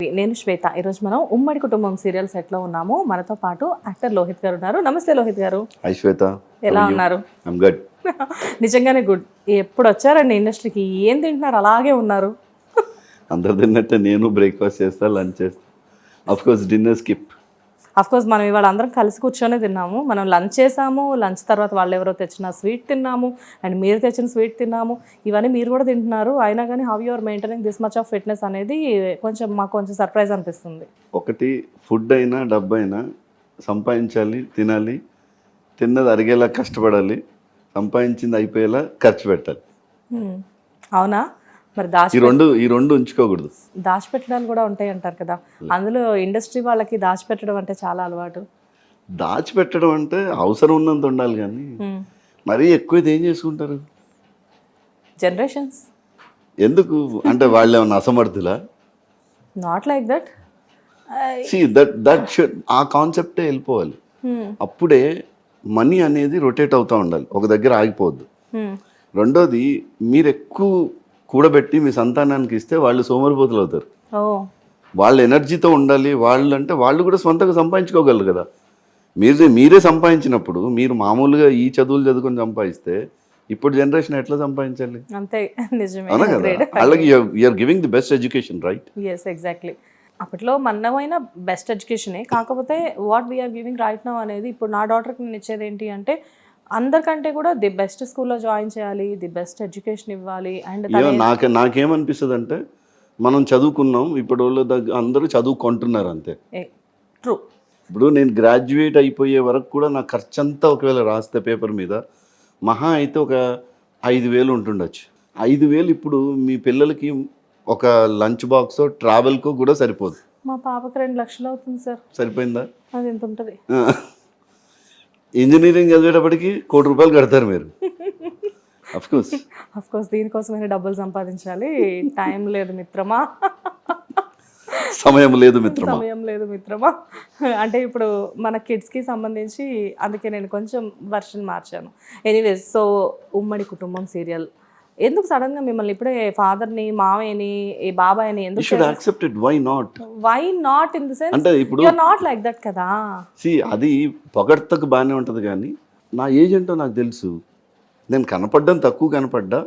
నేను శ్వేత. ఈరోజు మనం ఉమ్మడి కుటుంబం సీరియల్ సెట్ లో ఉన్నాము. మనతో పాటు యాక్టర్ లోహిత్ గారు ఉన్నారు. నమస్తే లోహిత్ గారు. హై శ్వేత, ఎలా ఉన్నారు? I'm good. నిజంగానే గుడ్. ఎప్పుడు వచ్చారండి ఇండస్ట్రీకి? ఏం తింటున్నారు అలాగే ఉన్నారు? అందరు తిన్నట్టే నేను బ్రేక్ఫాస్ట్ చేస్తా, లంచ్ చేస్తా. Of course dinner skip. Of course మనం ఇవాళ అందరం కలిసి కూర్చొనే తిన్నాము. మనం లంచ్ చేసాము. లంచ్ తర్వాత వాళ్ళు ఎవరో తెచ్చిన స్వీట్ తిన్నాము అండ్ మీరు తెచ్చిన స్వీట్ తిన్నాము. ఇవన్నీ మీరు కూడా తింటున్నారు. అయినా కానీ how you are maintaining this much of fitness అనేది మాకు కొంచెం సర్ప్రైజ్ అనిపిస్తుంది. ఒకటి ఫుడ్ అయినా డబ్బు అయినా సంపాదించాలి, తినాలి, తిన్నది అరిగేలా కష్టపడాలి, సంపాదించింది అయిపోయేలా ఖర్చు పెట్టాలి. అవునా? మరి ఈ రెండు ఉంచుకోకూడదు. దాచిపెట్టడాలు కూడా ఉంటాయి అంటారు కదా, అందులో ఇండస్ట్రీ వాళ్ళకి దాచిపెట్టడం అంటే చాలా అలవాటు. దాచిపెట్టడం అంటే అవసరం ఉన్నంత ఉండాలి, కానీ మరీ ఎక్కువ ఏం చేసుకుంటారు జనరేషన్స్? ఎందుకు అంటే వాళ్ళు ఏమన్నా అసమర్థులా? Not like that. That should ఆ కాన్సెప్టే వెళ్ళిపోవాలి. అప్పుడే మనీ అనేది రొటేట్ అవుతూ ఉండాలి, ఒక దగ్గర ఆగిపోవద్దు. రెండోది, మీరు ఎక్కువ కూడబెట్టి మీ సంతానానికి ఇస్తే వాళ్ళు సోమరిపోతులు అవుతారు. వాళ్ళు ఎనర్జీతో ఉండాలి. వాళ్ళు కూడా సొంతంగా సంపాదించుకోగలరు కదా. మీరే సంపాదించినప్పుడు మీరు మామూలుగా ఈ చదువులు చదువుకొని సంపాదిస్తే ఇప్పుడు జనరేషన్ ఎట్లా సంపాదించాలి? అంతే, నిజమే. అవునా కదా? అలాగే you're giving the best education, right? Yes, exactly. అప్పట్లో మనమైన బెస్ట్ ఎడ్యుకేషనే. కాకపోతే what we're giving right now అనేది, ఇప్పుడు నా డాటర్కి నేను ఇచ్చేది ఏంటి అంటే, అందరికంటే కూడా ది బెస్ట్ స్కూల్లో జాయిన్ చేయాలి, ది బెస్ట్ ఎడ్యుకేషన్ ఇవ్వాలి. అండ్ నాకేమనిపిస్తుంది అంటే, మనం చదువుకున్నాం, ఇప్పుడు వాళ్ళ దగ్గర అందరూ చదువుకుంటున్నారు అంతే. ట్రూ. ఇప్పుడు నేను గ్రాడ్యుయేట్ అయిపోయే వరకు కూడా నా ఖర్చు అంతా ఒకవేళ రాస్తే పేపర్ మీద మహా అయితే ఒక 5,000 ఉంటుండొచ్చు. 5,000 ఇప్పుడు మీ పిల్లలకి ఒక లంచ్ బాక్స్ ట్రావెల్కో కూడా సరిపోదు. మా పాపకి 2 లక్షలు అవుతుంది సార్. సరిపోయిందా? అది ఎంత ఉంటుంది? ఇంజనీరింగ్ చదివేటప్పటికి ₹1,00,00,000 కడతారు మీరు. అఫ్ కోర్స్ దీనికోసమైనా డబ్బులు సంపాదించాలి. టైం లేదు మిత్రమా, సమయం లేదు మిత్రమా. అంటే ఇప్పుడు మన కిడ్స్కి సంబంధించి అందుకే నేను కొంచెం వర్షన్ మార్చాను. ఎనీవేస్, సో ఉమ్మడి కుటుంబం సీరియల్ ఎందుకు సడన్ గా మిమ్మల్ని ఇప్పుడే ఫాదర్ని, మామయ్యని, ఈ బాబాయ్ని ఎందుకు? Why not in the sense అంటే ఇప్పుడు you are not like that కదా. అది పొగడ్తకు బాగానే ఉంటుంది, కానీ నా ఏజ్ ఏంటో నాకు తెలుసు. నేను తక్కువ కనపడ్డా,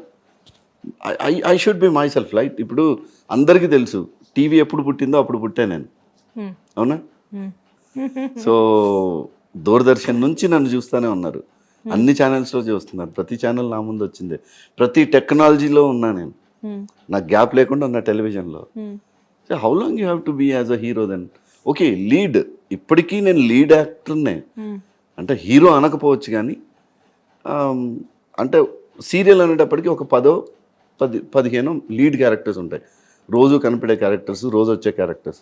I should be myself, right? ఇప్పుడు అందరికీ తెలుసు టీవీ ఎప్పుడు పుట్టిందో అప్పుడు పుట్టా నేను, అవునా? సో దూరదర్శన్ నుంచి నన్ను చూస్తూనే ఉన్నారు, అన్ని ఛానల్స్లో చూస్తున్నారు, ప్రతి ఛానల్ నా ముందు వచ్చిందే, ప్రతి టెక్నాలజీలో ఉన్నా నేను, నాకు గ్యాప్ లేకుండా ఉన్న టెలివిజన్లో. So how long you have to be as a hero then? Okay, lead, ఇప్పటికీ నేను లీడ్ యాక్టర్నే, అంటే హీరో అనకపోవచ్చు, కానీ అంటే సీరియల్ అనేటప్పటికీ ఒక 10-15 లీడ్ క్యారెక్టర్స్ ఉంటాయి, రోజు కనిపడే క్యారెక్టర్స్, రోజు వచ్చే క్యారెక్టర్స్,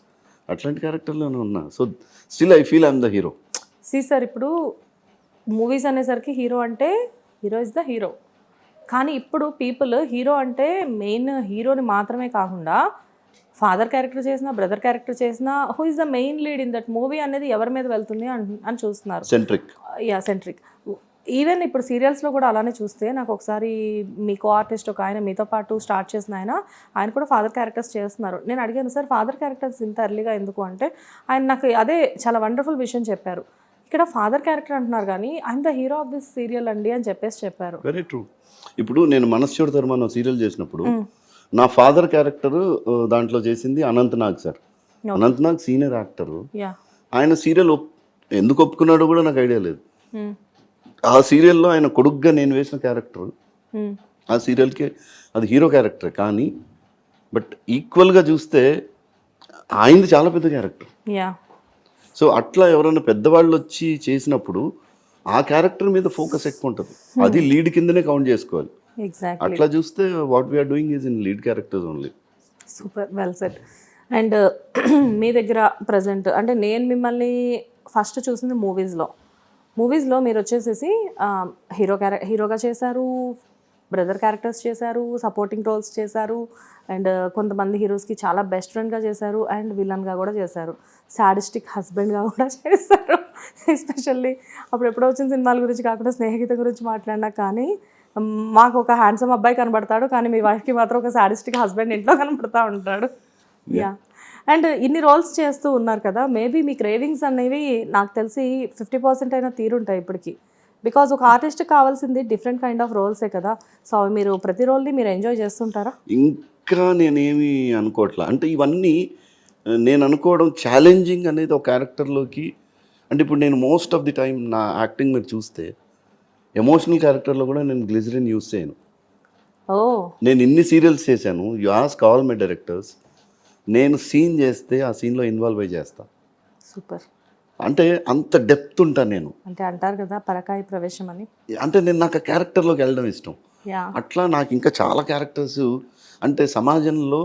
అట్లాంటి క్యారెక్టర్లోనే ఉన్నా. So still I feel I'm the hero. Sir, ఇప్పుడు మూవీస్ అనేసరికి హీరో అంటే హీరో ఇస్ ద హీరో, కానీ ఇప్పుడు పీపుల్ హీరో అంటే మెయిన్ హీరోని మాత్రమే కాకుండా ఫాదర్ క్యారెక్టర్ చేసినా, బ్రదర్ క్యారెక్టర్ చేసినా, who is the main lead in that movie అనేది ఎవరి మీద వెళ్తుంది అని చూస్తున్నారు. సెంట్రిక్. ఈవెన్ ఇప్పుడు సీరియల్స్లో కూడా అలానే చూస్తే, నాకు ఒకసారి మీ కో ఆర్టిస్ట్ ఒక ఆయన మీతో పాటు స్టార్ట్ చేసిన ఆయన కూడా ఫాదర్ క్యారెక్టర్స్ చేస్తున్నారు. నేను అడిగాను, సార్ ఫాదర్ క్యారెక్టర్స్ ఇంత ఎర్లీగా ఎందుకు అంటే, ఆయన నాకు అదే చాలా వండర్ఫుల్ విషయం చెప్పారు. ఇక్కడ ఫాదర్ క్యారెక్టర్ అంటున్నారు కానీ ఆయన the hero of this serial అండి అని చెప్పారు. Very true. ఇప్పుడు నేను మనశ్శోడి ధర్మ సీరియల్ చేసినప్పుడు నా ఫాదర్ క్యారెక్టర్ దాంట్లో చేసింది Anantnag sir. Anantnag senior actor. ఆయన సీరియల్ ఎందుకు ఒప్పుకున్నాడో కూడా నాకు ఐడియా లేదు. ఆ సీరియల్లో ఆయన కొడుగ్గా నేను వేసిన క్యారెక్టర్, ఆ సీరియల్కి అది హీరో క్యారెక్టర్, కానీ బట్ ఈక్వల్గా చూస్తే ఆయనది చాలా పెద్ద క్యారెక్టర్. సో అట్లా ఎవరైనా పెద్దవాళ్ళు వచ్చి చేసినప్పుడు ఆ క్యారెక్టర్ మీద ఫోకస్ ఎక్కువ ఉంటుంది, అది లీడ్ కిందనే కౌంట్ చేసుకోవాలి. అట్లా చూస్తే what we are doing is in lead characters only. Super, well said. And మీ దగ్గర ప్రజెంట్ అంటే నేను మిమ్మల్ని ఫస్ట్ చూసింది మూవీస్లో మీరు వచ్చేసేసి హీరోగా చేశారు, బ్రదర్ క్యారెక్టర్స్ చేశారు, సపోర్టింగ్ రోల్స్ చేశారు, అండ్ కొంతమంది హీరోస్కి చాలా బెస్ట్ ఫ్రెండ్గా చేశారు, అండ్ విలన్గా కూడా చేశారు, సాడిస్టిక్ హస్బెండ్గా కూడా చేశారు. ఎస్పెషల్లీ అప్పుడు ఎప్పుడో వచ్చిన సినిమాల గురించి కాకుండా స్నేహితుల గురించి మాట్లాడినా కానీ మాకు ఒక హ్యాండ్సమ్ అబ్బాయి కనబడతాడు, కానీ మీ వైఫ్కి మాత్రం ఒక సాడిస్టిక్ హస్బెండ్ ఇంట్లో కనబడతా ఉంటాడు. యా. అండ్ ఇన్ని రోల్స్ చేస్తూ ఉన్నారు కదా, మేబీ మీ క్రేవింగ్స్ అనేవి నాకు తెలిసి 50% అయినా తీరుంటాయి ఇప్పటికి. బికాజ్ ఒక ఆర్టిస్ట్ కావాల్సింది డిఫరెంట్ కైండ్ ఆఫ్ రోల్సే కదా. సో అవి మీరు ప్రతి రోల్ని మీరు ఎంజాయ్ చేస్తుంటారా? ఇంకా నేనేమి అనుకోవట్లా. అంటే ఇవన్నీ నేను అనుకోవడం ఛాలెంజింగ్ అనేది ఒక క్యారెక్టర్లోకి. అంటే ఇప్పుడు నేను మోస్ట్ ఆఫ్ ది టైం నా యాక్టింగ్ మీరు చూస్తే ఎమోషనల్ క్యారెక్టర్లో కూడా నేను గ్లిజరిన్ యూస్ చేయను. ఓ, నేను ఇన్ని సీరియల్స్ చేశాను. You ask all my directors, నేను సీన్ చేస్తే ఆ సీన్లో ఇన్వాల్వ్ అయ్యి చేస్తా. సూపర్. అంటే అంత డెప్త్ ఉంటాను నేను. అంటే అంటారు కదా పరకాయ ప్రవేశం అని. అంటే నేను నాకు ఆ క్యారెక్టర్లోకి వెళ్ళడం ఇష్టం. యా, అట్లా నాకు ఇంకా చాలా క్యారెక్టర్స్ అంటే సమాజంలో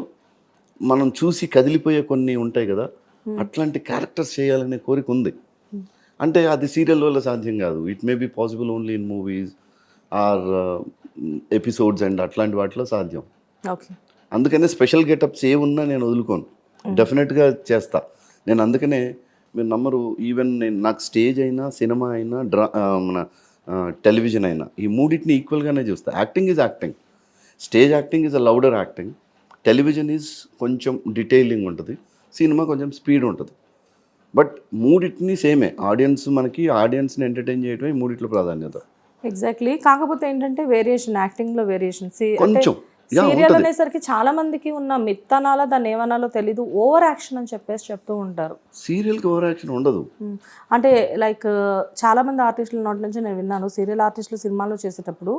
మనం చూసి కదిలిపోయే కొన్ని ఉంటాయి కదా, అట్లాంటి క్యారెక్టర్స్ చేయాలనే కోరిక ఉంది. అంటే అది సీరియల్ వల్ల సాధ్యం కాదు. It may be possible only in movies or episodes and అట్లాంటి వాటిలో సాధ్యం. ఓకే. అందుకనే స్పెషల్ గెటప్స్ ఏ ఉన్నా నేను వదులుకోను, డెఫినెట్గా చేస్తా. నేను అందుకనే మీరు నమ్మరు, ఈవెన్ నేను నాకు స్టేజ్ అయినా సినిమా అయినా మన టెలివిజన్ అయినా ఈ మూడింటిని ఈక్వల్గానే చూస్తా. Acting is acting, stage acting is a louder acting, television is కొంచెం డీటెయిలింగ్ ఉంటుంది, సినిమా కొంచెం స్పీడ్ ఉంటుంది. బట్ మూడింటిని సేమే. ఆడియన్స్ని ఎంటర్టైన్ చేయడమే ఈ మూడిట్లో ప్రాధాన్యత. ఎగ్జాక్ట్లీ. కాకపోతే ఏంటంటే వేరియేషన్, యాక్టింగ్లో వేరియేషన్. కొంచెం సీరియల్ అనేసరికి చాలా మందికి ఉన్న మిత్తనాల దాన్ని ఏమనాలో తెలీదు, ఓవర్ యాక్షన్ అని చెప్పేసి చెప్తూ ఉంటారు. సీరియల్కి ఓవర్ యాక్షన్ ఉండదు. అంటే లైక్ చాలా మంది ఆర్టిస్టుల నోటి నుంచి నేను విన్నాను, సీరియల్ ఆర్టిస్టులు సినిమాలో చేసేటప్పుడు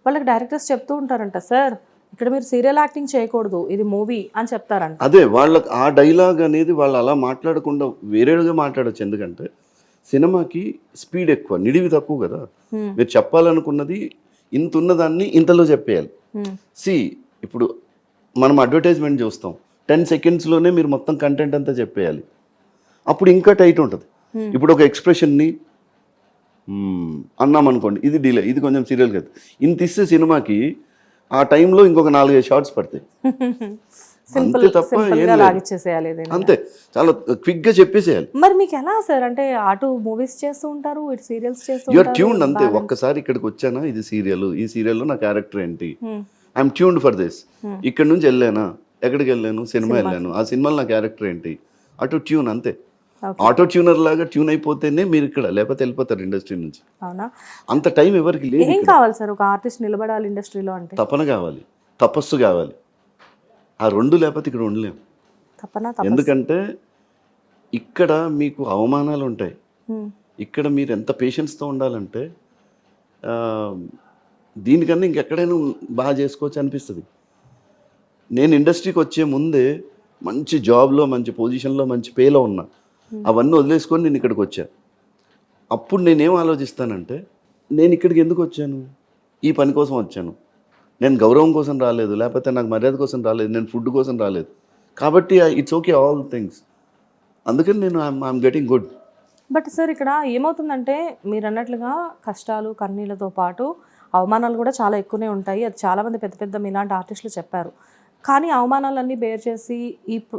వాళ్ళకి డైరెక్టర్స్ చెప్తూ ఉంటారంట, సార్ ఇక్కడ మీరు సీరియల్ యాక్టింగ్ చేయకూడదు, ఇది మూవీ అని చెప్తారంట. అదే వాళ్ళకి ఆ డైలాగ్ అనేది వాళ్ళు అలా మాట్లాడకుండా వేరేగా మాట్లాడచ్చు. ఎందుకంటే సినిమాకి స్పీడ్ ఎక్కువ, నిడివి తక్కువ కదా. మీరు చెప్పాలనుకున్నది ఇంత ఉన్నదాన్ని ఇంతలో చెప్పేయాలి. ఇప్పుడు మనం అడ్వర్టైజ్మెంట్ చూస్తాం, 10 సెకండ్స్లోనే మీరు మొత్తం కంటెంట్ అంతా చెప్పేయాలి. అప్పుడు ఇంకా టైట్ ఉంటుంది. ఇప్పుడు ఒక ఎక్స్ప్రెషన్ని అన్నాం అనుకోండి, ఇది డిలే, ఇది కొంచెం సీరియల్ కదా. ఇంత ఇస్తే సినిమాకి ఆ టైంలో ఇంకొక 4-5 షార్ట్స్ పడతాయి. అంతే తప్ప ఏం లేదు. అంతే, చాలా క్విక్గా చెప్పేసేయాలి. మరి మీకు ఎలా సార్, అంటే అటు మూవీస్ చేస్తూ ఉంటారు, ఇటు సీరియల్స్ చేస్తూ యూఆర్ ట్యూన్డ్. అంతే, ఒక్కసారి ఇక్కడికి వచ్చానా, ఇది సీరియల్, ఈ సీరియల్లో నా క్యారెక్టర్ ఏంటి, ఐఎమ్ ట్యూన్డ్ ఫర్ దిస్. ఇక్కడ నుంచి వెళ్ళానా, ఎక్కడికి వెళ్ళాను, సినిమా వెళ్ళాను, ఆ సినిమాలో నా క్యారెక్టర్ ఏంటి, అటు ట్యూన్. అంతే, ఆటో ట్యూనర్ లాగా ట్యూన్ అయిపోతేనే మీరు ఇక్కడ, లేకపోతే వెళ్ళిపోతారు ఇండస్ట్రీ నుంచి. అవునా? అంత టైం ఎవరికి లేదు. ఏం కావాలి సార్ ఒక ఆర్టిస్ట్ నిలబడాలి ఇండస్ట్రీలో అంటే? తపన కావాలి, తపస్సు కావాలి. ఆ రెండు లేకపోతే ఇక్కడ ఉండలేము. ఎందుకంటే ఇక్కడ మీకు అవమానాలు ఉంటాయి. ఇక్కడ మీరు ఎంత పేషెన్స్తో ఉండాలంటే దీనికన్నా ఇంకెక్కడైనా బాగా చేసుకోవచ్చు అనిపిస్తుంది. నేను ఇండస్ట్రీకి వచ్చే ముందే మంచి జాబ్లో, మంచి పొజిషన్లో, మంచి పేలో ఉన్నా. అవన్నీ వదిలేసుకొని నేను ఇక్కడికి వచ్చా. అప్పుడు నేనేం ఆలోచిస్తానంటే, నేను ఇక్కడికి ఎందుకు వచ్చాను, ఈ పని కోసం వచ్చాను. నేను గౌరవం కోసం రాలేదు, లేకపోతే నాకు మర్యాద కోసం రాలేదు, నేను ఫుడ్ కోసం రాలేదు. కాబట్టి ఇట్స్ ఓకే ఆల్ థింగ్స్. అందుకని నేను I'm getting good. But sir ఇక్కడ ఏమవుతుందంటే మీరు అన్నట్లుగా కష్టాలు కన్నీళ్ళతో పాటు అవమానాలు కూడా చాలా ఎక్కువనే ఉంటాయి. అది చాలామంది పెద్ద పెద్ద మీలాంటి ఆర్టిస్టులు చెప్పారు. కానీ అవమానాలన్నీ బేర్ చేసి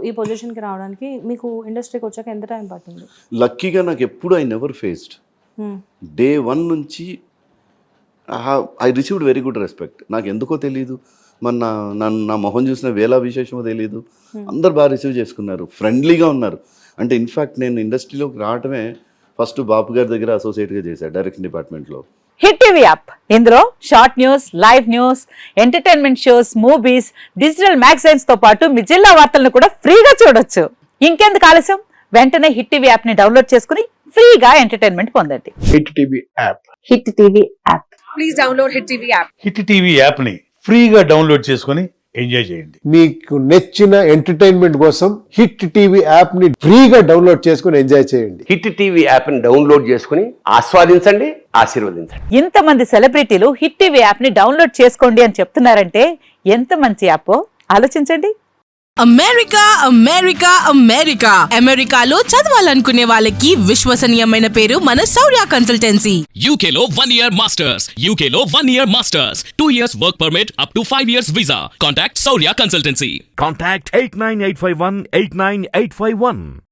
ఈ పొజిషన్కి రావడానికి మీకు ఇండస్ట్రీకి వచ్చాక ఎంత టైం పట్టింది? లక్కీగా నాకు ఎప్పుడు ఐ నెవర్ ఫేస్డ్. డే 1 నుంచి I received very good respect. నాకు ఎందుకో తెలియదు, మన నా మొహం చూసిన వేలా విశేషమో తెలియదు, అందరు బాగా రిసీవ్ చేసుకున్నారు, ఫ్రెండ్లీగా ఉన్నారు. అంటే ఇన్ఫ్యాక్ట్ నేను ఇండస్ట్రీలోకి రావటమే ఫస్ట్ బాపు గారి దగ్గర అసోసియేట్గా చేశాను డైరెక్షన్ డిపార్ట్మెంట్లో. హిట్ టీవీ యాప్, ఇందులో short news, live news, entertainment shows, movies, digital magazines తో పాటు మీ జిల్లా వార్తలను కూడా ఫ్రీగా చూడొచ్చు. ఇంకెందుకు ఆలస్యం, వెంటనే హిట్ టీవీ యాప్ ని డౌన్లోడ్ చేసుకుని ఫ్రీగా ఎంటర్టైన్మెంట్ పొందండి. Hit TV app. Hit TV app. Please download hit TV app. Hit TV app ని ఫ్రీగా డౌన్లోడ్ చేసుకుని ఎంజాయ్ చేయండి. మీకు నచ్చిన ఎంటర్టైన్మెంట్ కోసం హిట్ టీవీ యాప్ ని ఫ్రీగా డౌన్లోడ్ చేసుకుని ఎంజాయ్ చేయండి. హిట్ టీవీ యాప్ ని డౌన్లోడ్ చేసుకుని ఆస్వాదించండి, ఆశీర్వదించండి. ఇంతమంది సెలబ్రిటీలు హిట్ టీవీ యాప్ ని డౌన్లోడ్ చేసుకోండి అని చెప్తున్నారంటే ఎంత మంచి యాప్ ఆలోచించండి. అమెరికా అమెరికా అమెరికా అమెరికాలో చదవాలనుకునే వాళ్ళకి విశ్వసనీయమైన పేరు మన శౌర్య కన్సల్టెన్సీ. UK లో 1 year masters, UK లో 1 year masters, 2 years work permit up to 5 years visa. Contact Saurya Consultancy. Contact 89851 89851.